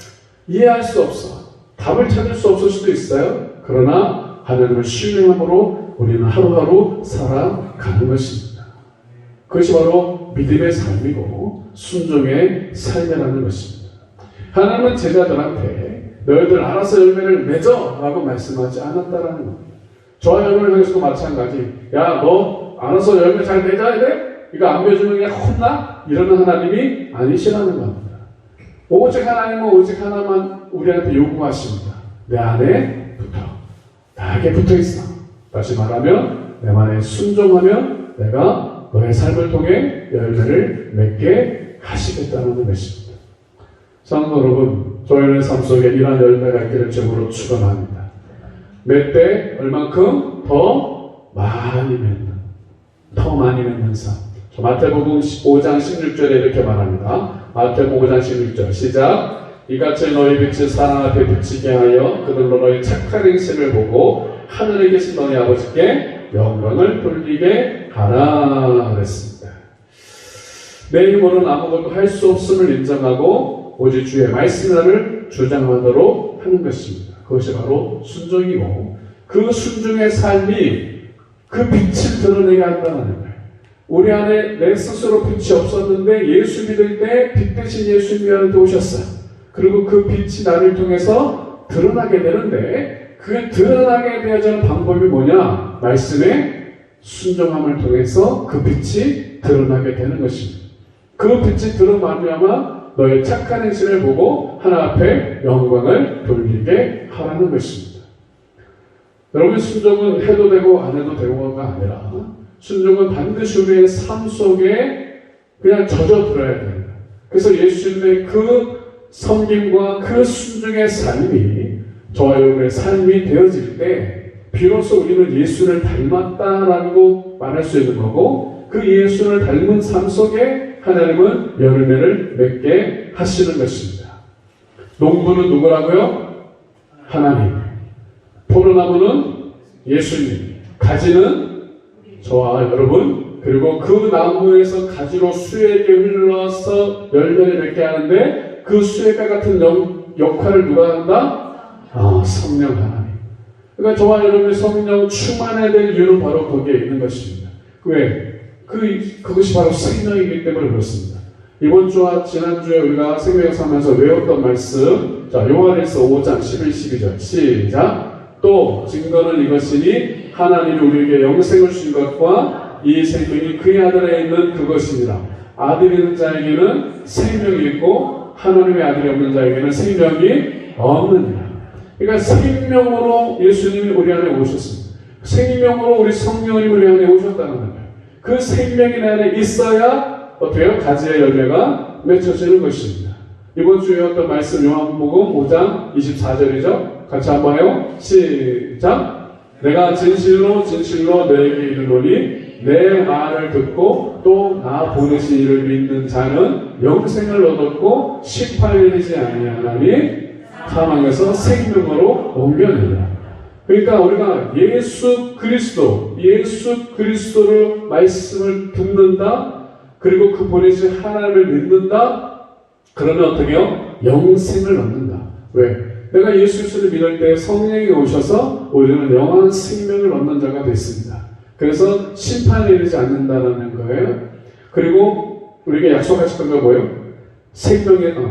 이해할 수 없어, 답을 찾을 수 없을 수도 있어요. 그러나 하나님을 신뢰함으로 우리는 하루하루 살아가는 것입니다. 그것이 바로 믿음의 삶이고 순종의 삶이라는 것입니다. 하나님은 제자들한테 너희들 알아서 열매를 맺어 라고 말씀하지 않았다라는 겁니다. 저와 여러분을 향해서도 마찬가지. 야, 너 알아서 열매 잘 맺어야 돼? 이거 안 맺으면 그냥 혼나? 이러는 하나님이 아니시라는 겁니다. 오직 하나님은 오직 하나만 우리한테 요구하십니다. 내 안에 붙어. 나에게 붙어 있어. 다시 말하면 내 말에 순종하면 내가 너의 삶을 통해 열매를 맺게 하시겠다는 것입니다. 사랑하는 여러분, 저희의 삶 속에 이러한 열매가 있기를 주님으로 축원합니다. 몇 대 얼만큼? 더 많이 맺는 삶. 마태복음 5장 16절에 이렇게 말합니다. 마태복음 5장 16절 시작. 이같이 너희 빛이 사람 앞에 비치게 하여 그들로 너희 착한 행실을 보고 하늘에 계신 너희 아버지께 영광을 돌리게 하라 그랬습니다. 내 힘으로는 아무것도 할 수 없음을 인정하고 오직 주의 말씀을 주장하도록 하는 것입니다. 그것이 바로 순종이고 그 순종의 삶이 그 빛을 드러내게 한다는 거예요. 우리 안에 내 스스로 빛이 없었는데 예수 믿을 때 빛 대신 예수님이 우리한테 오셨어요. 그리고 그 빛이 나를 통해서 드러나게 되는데 그 드러나게 되어지는 방법이 뭐냐? 말씀의 순종함을 통해서 그 빛이 드러나게 되는 것입니다. 그 빛이 드러나면 너의 착한 행실을 보고 하나 앞에 영광을 돌리게 하라는 것입니다. 여러분 순종은 해도 되고 안 해도 되고가 아니라 순종은 반드시 우리의 삶 속에 그냥 젖어들어야 됩니다. 그래서 예수님의 그 섬김과 그 순종의 삶이 저와 여러분의 삶이 되어질 때 비로소 우리는 예수를 닮았다라고 말할 수 있는 거고 그 예수를 닮은 삶 속에 하나님은 열매를 맺게 하시는 것입니다. 농부는 누구라고요? 하나님. 포도나무는 예수님. 가지는 저와 여러분. 그리고 그 나무에서 가지로 수에게 흘러서 열매를 맺게 하는데 그 수액과 같은 역할을 누가 한다? 성령 하나님. 그러니까 저와 여러분의 성령 충만해야 될 이유는 바로 거기에 있는 것입니다. 왜? 그것이 바로 생명이기 때문에 그렇습니다. 이번 주와 지난주에 우리가 생명역사하면서 외웠던 말씀, 자, 요한일서 5장 11, 12절 시작. 또 증거는 이것이니 하나님이 우리에게 영생을 주신 것과 이 생명이 그의 아들에 있는 그것이니라. 아들이 있는 자에게는 생명이 있고 하나님의 아들이 없는 자에게는 생명이 없느니라. 그러니까 생명으로 예수님이 우리 안에 오셨습니다. 생명으로 우리 성령님이 우리 안에 오셨다는 거예요. 그 생명이 내 안에 있어야 어때요? 가지의 열매가 맺혀지는 것입니다. 이번 주에 어떤 말씀 요한복음 5장 24절이죠. 같이 한번 해요. 시작. 내가 진실로 너에게 이르노니 내 말을 듣고 또 나 보내신 이를 믿는 자는 영생을 얻었고 심판에 이르지 아니하나니 사망에서 생명으로 옮겨내라. 그러니까 우리가 예수 그리스도를 말씀을 듣는다. 그리고 그 보내신 하나님을 믿는다. 그러면 어떻게 해요? 영생을 얻는다. 왜? 내가 예수 그리스도를 믿을 때 성령이 오셔서 우리는 영원한 생명을 얻는 자가 됐습니다. 그래서 심판에 이르지 않는다는 거예요. 그리고 우리에게 약속하셨던 거 뭐예요?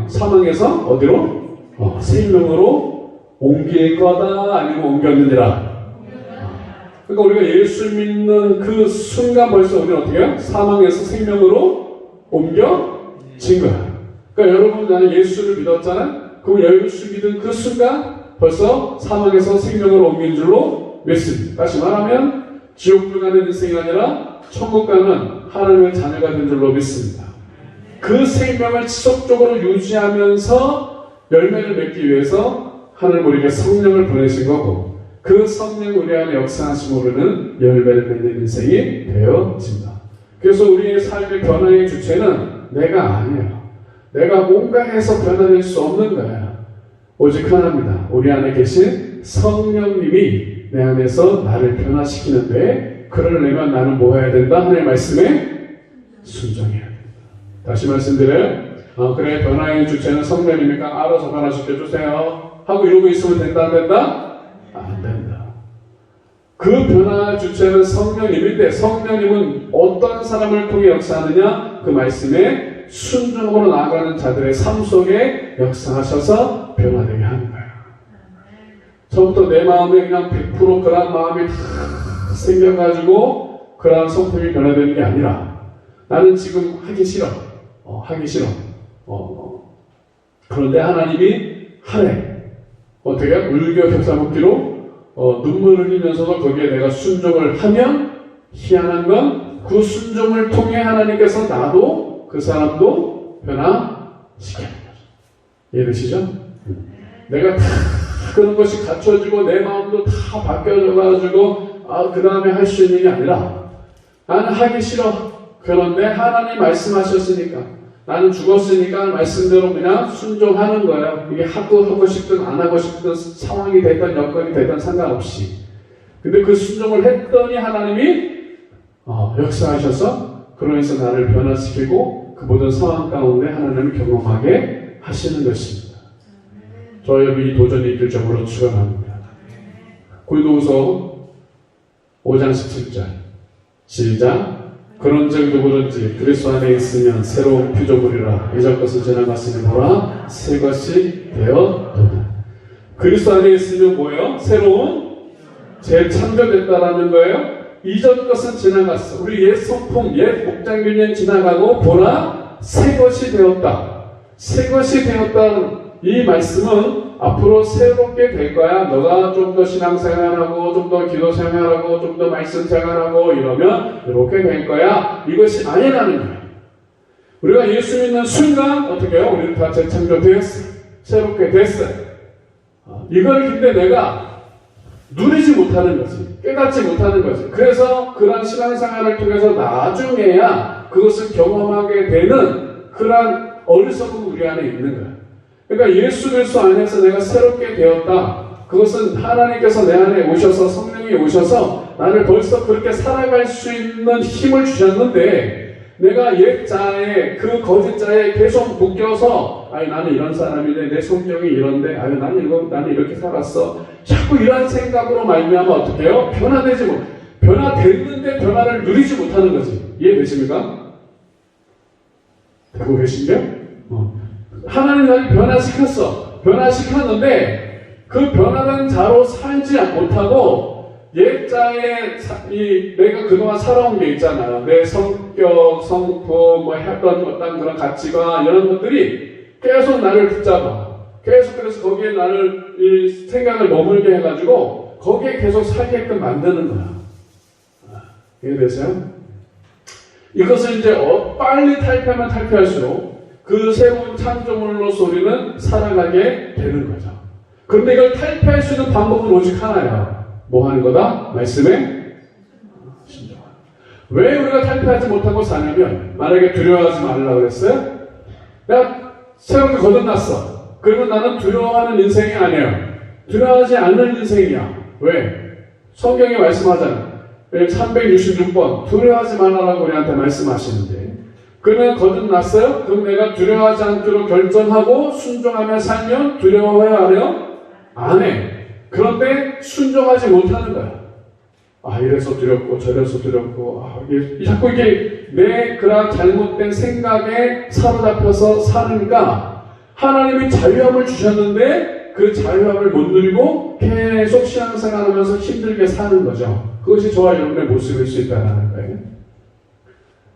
사망에서 어디로? 생명으로 옮길 거다 아니면 옮겼느니라. 그러니까 우리가 예수 믿는 그 순간 벌써 우리는 어떻게 해요? 사망에서 생명으로 옮겨진 거야. 그러니까 여러분 나는 예수를 믿었잖아요. 그럼 예수 믿은 그 순간 벌써 사망에서 생명으로 옮긴 줄로 믿습니다. 다시 말하면 지옥 불가는 인생이 아니라 천국 가는 하나님의 자녀가 된 줄로 믿습니다. 그 생명을 지속적으로 유지하면서 열매를 맺기 위해서 하나님 우리에게 성령을 보내신 거고 그 성령 우리 안에 역사하심으로는 열매를 맺는 인생이 되어진다. 그래서 우리의 삶의 변화의 주체는 내가 아니에요. 내가 뭔가 해서 변화될 수 없는 거야. 오직 하나입니다. 우리 안에 계신 성령님이 내 안에서 나를 변화시키는데 그러려면 나는 뭐 해야 된다? 하나님의 말씀에 순종해야 된다. 다시 말씀드려요. 그래 변화의 주체는 성령님이니까 알아서 변화시켜주세요 하고 이러고 있으면 된다 안 된다? 안 된다. 그 변화 주체는 성령님인데 성령님은 어떤 사람을 통해 역사하느냐? 그 말씀에 순종으로 나아가는 자들의 삶 속에 역사하셔서 변화되게 하는 거예요. 처음부터 내 마음에 그냥 100% 그런 마음이 다 생겨가지고 그런 성품이 변화되는 게 아니라 나는 지금 하기 싫어. 그런데 하나님이 하래. 어떻게? 울교 격사먹기로 눈물을 흘리면서도 거기에 내가 순종을 하면 희한한 건 그 순종을 통해 하나님께서 나도 그 사람도 변화시키는 거죠. 이해되시죠? 내가 다 그런 것이 갖춰지고 내 마음도 다 바뀌어져가지고 그 다음에 할 수 있는 게 아니라 나는 하기 싫어. 그런데 하나님 말씀하셨으니까 나는 죽었으니까 말씀대로 그냥 순종하는 거예요. 이게 하고 싶든 안 하고 싶든 상황이 되든 여건이 되든 상관없이. 근데 그 순종을 했더니 하나님이 역사하셔서 그러면서 나를 변화시키고 그 모든 상황 가운데 하나님을 경험하게 하시는 것입니다. 저 여기 도전이 있길 점으로 축원합니다. 고린도후서 5장 17절 시작. 그런즉 누구든지 그리스도 안에 있으면 새로운 피조물이라 이전 것은 지나갔으니 보라 새 것이 되었도다. 그리스도 안에 있으면 뭐예요? 새로운 재창조됐다라는 거예요. 이전 것은 지나갔어. 우리 옛 성품, 옛 목장균년 지나가고 보라 새 것이 되었다. 새 것이 되었다. 이 말씀은 앞으로 새롭게 될 거야. 너가 좀 더 신앙생활하고 좀 더 기도생활하고 좀 더 말씀생활하고 이러면 이렇게 될 거야. 이것이 아니라는 거야. 우리가 예수 믿는 순간 어떻게 해요? 우리는 다 재창조되었어. 새롭게 됐어요. 이걸 근데 내가 누리지 못하는 거지. 깨닫지 못하는 거지. 그래서 그런 신앙생활을 통해서 나중에야 그것을 경험하게 되는 그런 어리석음이 우리 안에 있는 거야. 그러니까 예수 그리스도 안에서 내가 새롭게 되었다. 그것은 하나님께서 내 안에 오셔서 성령이 오셔서 나를 벌써 그렇게 살아갈 수 있는 힘을 주셨는데 내가 옛 자에 그 거짓 자에 계속 묶여서 나는 이런 사람인데 내 성격이 이런데 나는 이렇게 살았어. 자꾸 이런 생각으로 말미암아 어떻게 해요? 변화되지 못. 변화됐는데 변화를 누리지 못하는 거지. 이해되십니까? 되고 계신데요? 하나님 나를 변화시켰는데 그 변화된 자로 살지 못하고 옛자에 내가 그동안 살아온 게 있잖아요. 내 성격, 성품, 했던 어떤 그런 가치관 이런 것들이 계속 나를 붙잡아. 계속 그래서 거기에 나를 이 생각을 머물게 해가지고 거기에 계속 살게끔 만드는 거야. 이해되세요? 이것을 이제 빨리 탈피하면 탈피할수록 그 새로운 창조물로서 우리는 살아가게 되는 거죠. 그런데 이걸 탈피할 수 있는 방법은 오직 하나예요. 뭐 하는 거다? 말씀에 순종하는. 왜 우리가 탈피하지 못하고 사냐면 만약에 두려워하지 말라고 그랬어요? 내가 새롭게 거듭났어. 그러면 나는 두려워하는 인생이 아니에요. 두려워하지 않는 인생이야. 왜? 성경이 말씀하잖아요. 366번 두려워하지 말라고 우리한테 말씀하시는데 그러면 거듭났어요? 그럼 내가 두려워하지 않기로 결정하고 순종하며 살면 두려워해요? 안 해요? 안 해. 그런데 순종하지 못하는 거야. 이래서 두렵고 저래서 두렵고 자꾸 이게 내 그런 잘못된 생각에 사로잡혀서 사니까 하나님이 자유함을 주셨는데 그 자유함을 못 누리고 계속 신앙생활하면서 힘들게 사는 거죠. 그것이 저와 여러분의 모습일 수 있다는 거예요.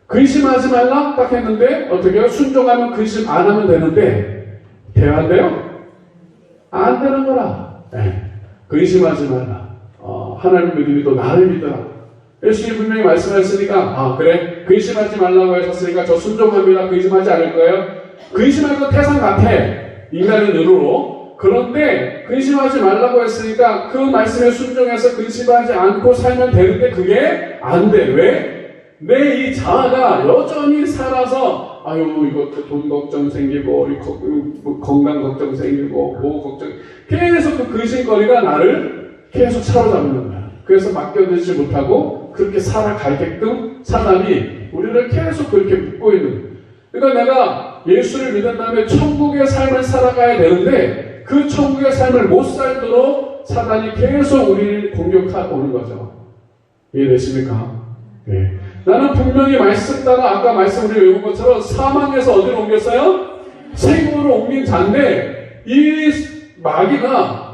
근심하지 말라 딱 했는데 어떻게 해요? 순종하면 근심 안 하면 되는데 돼야 안 돼요? 안 되는 거라. 근심하지 말라. 하나님 믿음이 또 나를 믿어라. 예수님이 분명히 말씀하셨으니까 그래 근심하지 말라고 하셨으니까 저 순종합니다. 근심하지 않을 거예요. 근심할 건 태산 같아. 인간의 눈으로. 그런데 근심하지 말라고 했으니까 그 말씀에 순종해서 근심하지 않고 살면 되는데 그게 안 돼. 왜? 내 이 자아가 여전히 살아서 이것도 돈 걱정 생기고 건강 걱정 생기고 뭐 걱정 계속 그 근심거리가 나를 계속 사로잡는 거야. 그래서 맡겨두지 못하고 그렇게 살아가게끔 사단이 우리를 계속 그렇게 묶고 있는 거야. 그러니까 내가 예수를 믿은 다음에 천국의 삶을 살아가야 되는데 그 천국의 삶을 못 살도록 사단이 계속 우리를 공격하고 오는 거죠. 이해되십니까? 네. 나는 분명히 말씀 따라 아까 말씀 우리 외운 것처럼 사망에서 어디로 옮겼어요? 생으로 옮긴 자인데 이 마귀가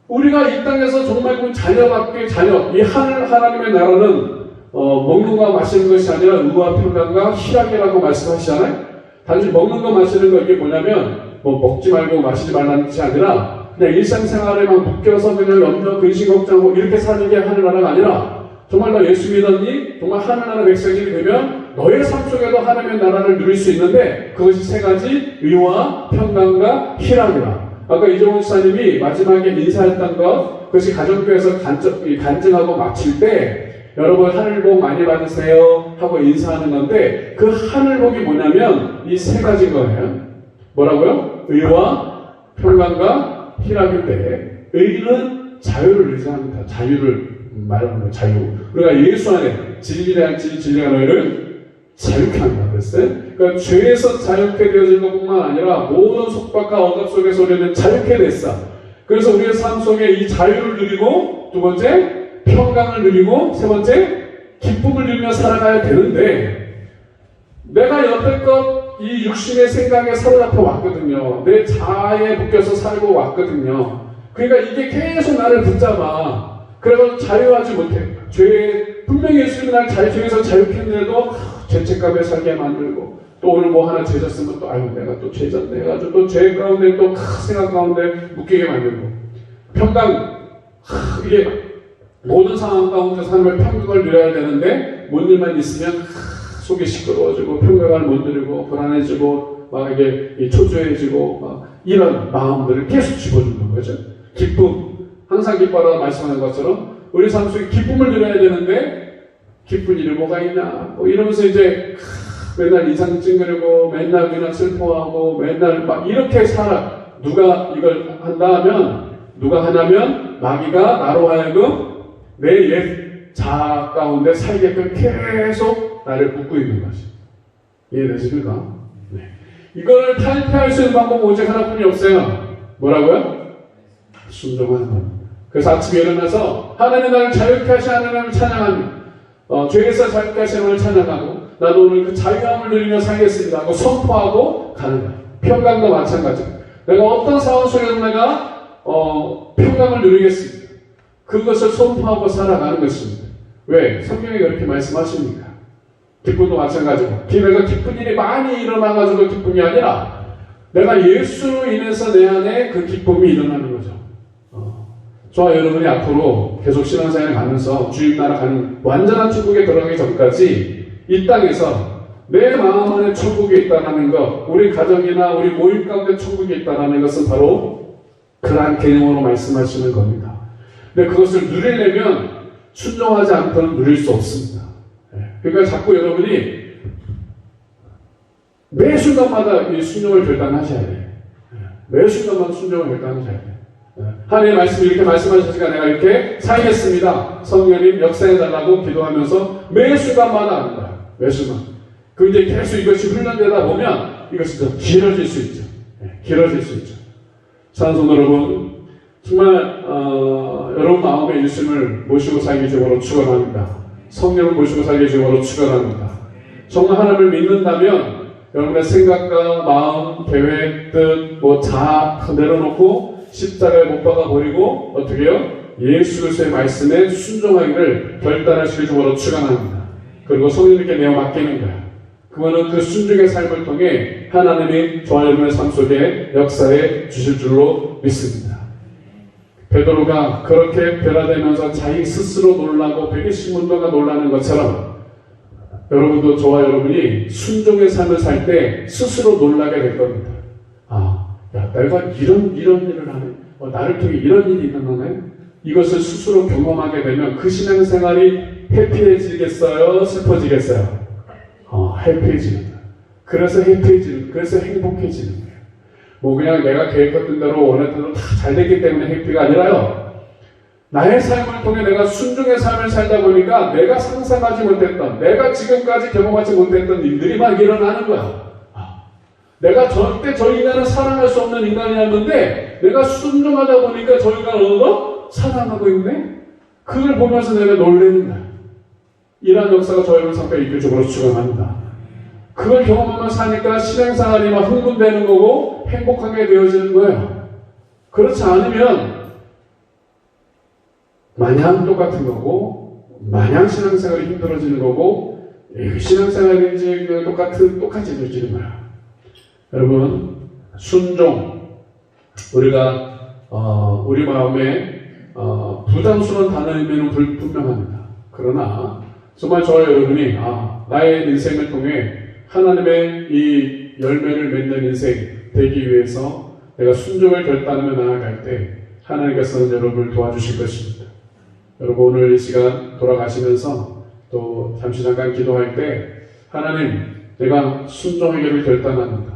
우리가 이 땅에서 정말 그 자녀답게 이 하나님의 나라는 먹는 거 마시는 것이 아니라 의와 평강과 희락이라고 말씀하시잖아요. 단지 먹는 거 마시는 거 이게 뭐냐면 먹지 말고 마시지 말라는 것이 아니라 그냥 일상생활에만 묶여서 그냥 염려, 근심, 걱정하고 이렇게 사는 게 하늘나라가 아니라 정말 너 예수 믿었니? 정말 하늘나라 백성이 되면 너의 삶 속에도 하나님의 나라를 누릴 수 있는데 그것이 세 가지 의와 평강과 희락이라. 아까 이종훈 지사님이 마지막에 인사했던 것 그것이 가정교회에서 간증하고 마칠 때 여러분 하늘 복 많이 받으세요 하고 인사하는 건데 그 하늘 복이 뭐냐면 이 세 가지인 거예요. 뭐라고요? 의와 평강과 희락인데 의는 자유를 의지합니다. 자유를 말하는 거예요. 자유. 우리가 예수 안에 진리가 너희를 자유케 한다 그랬어요. 그러니까 죄에서 자유케 되어진 것뿐만 아니라 모든 속박과 억압 속에서 우리는 자유케 됐어. 그래서 우리의 삶 속에 이 자유를 누리고 두 번째 평강을 누리고 세 번째 기쁨을 누리며 살아가야 되는데 내가 여태껏 이 육신의 생각에 사로잡혀 왔거든요. 내 자아에 묶여서 살고 왔거든요. 그러니까 이게 계속 나를 붙잡아. 그래서 자유하지 못해. 죄에 분명히 예수님이 날 죄에서 자유케 했는데도 죄책감에 살게 만들고 또 오늘 뭐 하나 죄졌으면 또 아유 내가 또 죄졌네 해가지고 또 죄 가운데 또 생각 가운데 묶이게 만들고 평강 이게 모든 상황 가운데 삶을 평강을 누려야 되는데 뭔 일만 있으면 속이 시끄러워지고 평강을 못 누리고 불안해지고 막 이게 초조해지고 막 이런 마음들을 계속 집어주는 거죠. 기쁨 항상 기뻐라 말씀하는 것처럼 우리 삶 속에 기쁨을 누려야 되는데 기쁜 일이 뭐가 있나 뭐 이러면서 이제 맨날 인상 찡그리고 맨날 그냥 슬퍼하고 맨날 막 이렇게 살아. 누가 이걸 누가 하냐면 마귀가 나로 하여금 내 옛 자아 가운데 살게끔 계속 나를 묶고 있는 것이. 이해되십니까? 네. 이걸 탈피할 수 있는 방법은 오직 하나뿐이 없어요. 뭐라고요? 순종하는 겁니다. 그래서 아침에 일어나서 하나님 나를 자유케 하신 하나님을 찬양합니다. 죄에서 자유케 하신 하나님을 찬양하고 나도 오늘 그 자유함을 누리며 살겠습니다 하고 선포하고 가는 거예요. 평강도 마찬가지입니다. 내가 어떤 상황 속에서 내가 평강을 누리겠습니다. 그것을 선포하고 살아가는 것입니다. 왜? 성경이 그렇게 말씀하십니까? 기쁨도 마찬가지고 내가 기쁜 일이 많이 일어나가지고 기쁨이 아니라 내가 예수로 인해서 내 안에 그 기쁨이 일어나는 거죠. 저와 여러분이 앞으로 계속 신앙생활을 가면서 주님 나라 가는 완전한 천국에 들어가기 전까지 이 땅에서 내 마음 안에 천국이 있다는 것, 우리 가정이나 우리 모임 가운데 천국이 있다는 것은 바로 그러한 개념으로 말씀하시는 겁니다. 근데 그것을 누리려면 순종하지 않고는 누릴 수 없습니다. 그러니까 자꾸 여러분이 매 순간마다 이 순종을 결단하셔야 돼요. 매 순간마다 순종을 결단하셔야 돼요. 하나님의 말씀이 이렇게 말씀하시니까 내가 이렇게 살겠습니다. 성령님 역사해달라고 기도하면서 매 순간마다 하는 거야. 매 순간. 그 이제 계속 이것이 훈련되다 보면 이것이 더 길어질 수 있죠. 길어질 수 있죠. 찬송 여러분, 정말 여러분 마음의 예수님을 모시고 살기 주로 축원합니다. 성령을 모시고 살기 주로 축원합니다. 정말 하나님을 믿는다면 여러분의 생각과 마음, 계획, 뜻, 자아 내려놓고 십자가에 못 박아 버리고 어떻게 해요? 예수 그리스도의 말씀에 순종하기를 결단하시길 주로 축원합니다. 그리고 성령님께 내어 맡기는 거야. 그거는 그 순종의 삶을 통해 하나님이 저와 여러분의 삶 속에 역사해 주실 줄로 믿습니다. 베드로가 그렇게 변화되면서 자기 스스로 놀라고 백이신문도가 놀라는 것처럼 여러분도 저와 여러분이 순종의 삶을 살 때 스스로 놀라게 될 겁니다. 내가 이런 일을 하네. 나를 통해 이런 일이 일어나네. 이것을 스스로 경험하게 되면 그 신앙생활이 해피해지겠어요? 슬퍼지겠어요? 해피해지는 거예요. 그래서 해피해지는, 그래서 행복해지는 거예요. 그냥 내가 계획했던 대로 원했던 대로 다 잘 됐기 때문에 해피가 아니라요. 나의 삶을 통해 내가 순종의 삶을 살다 보니까 내가 상상하지 못했던, 내가 지금까지 경험하지 못했던 일들이 막 일어나는 거야. 내가 절대 저 인간은 사랑할 수 없는 인간이었는데 내가 순종하다 보니까 저 인간을 사랑하고 있네? 그걸 보면서 내가 놀라는 거야. 이러한 역사가 저희를 삶에 일교적으로 축원합니다. 그걸 경험하면서 사니까 신앙생활이 막 흥분되는 거고 행복하게 되어지는 거예요. 그렇지 않으면 마냥 똑같은 거고 마냥 신앙생활이 힘들어지는 거고 신앙생활이 그냥 똑같이 되어지는 거야. 여러분, 순종, 우리가 우리 마음에 부담스러운 단어이면 분명합니다. 그러나 정말 저와 여러분이 나의 인생을 통해 하나님의 이 열매를 맺는 인생 되기 위해서 내가 순종을 결단하며 나아갈 때 하나님께서는 여러분을 도와주실 것입니다. 여러분 오늘 이 시간 돌아가시면서 또 잠깐 기도할 때 하나님 내가 순종하기를 결단합니다.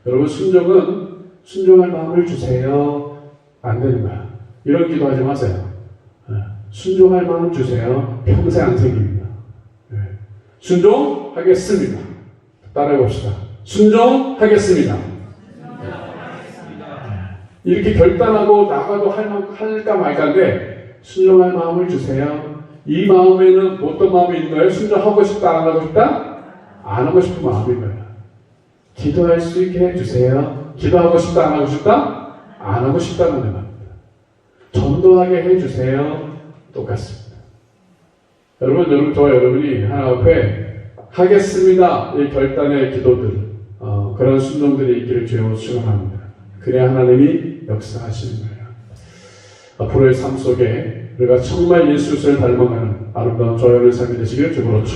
여러분 순종할 마음을 주세요. 안 되는 거야. 이런 기도하지 마세요. 순종할 마음 주세요. 평생 안 생깁니다. 순종하겠습니다. 따라해봅시다. 순종하겠습니다. 이렇게 결단하고 나가도 할까 말까인데 순종할 마음을 주세요. 이 마음에는 어떤 마음이 있는 거예요? 순종하고 싶다, 안 하고 싶다? 안 하고 싶은 마음인 거예요. 기도할 수 있게 해주세요. 기도하고 싶다, 안 하고 싶다? 안 하고 싶다는 겁니다. 전도하게 해주세요. 똑같습니다. 저와 여러분이 하나님 앞에 하겠습니다. 이 결단의 기도들, 그런 순종들이 있기를 주여 축원합니다. 그래야 하나님이 역사하시는 거예요. 앞으로의 삶 속에 우리가 정말 예수를 닮아가는 아름다운 저연의 삶이 되시기를 주로 축원합니다.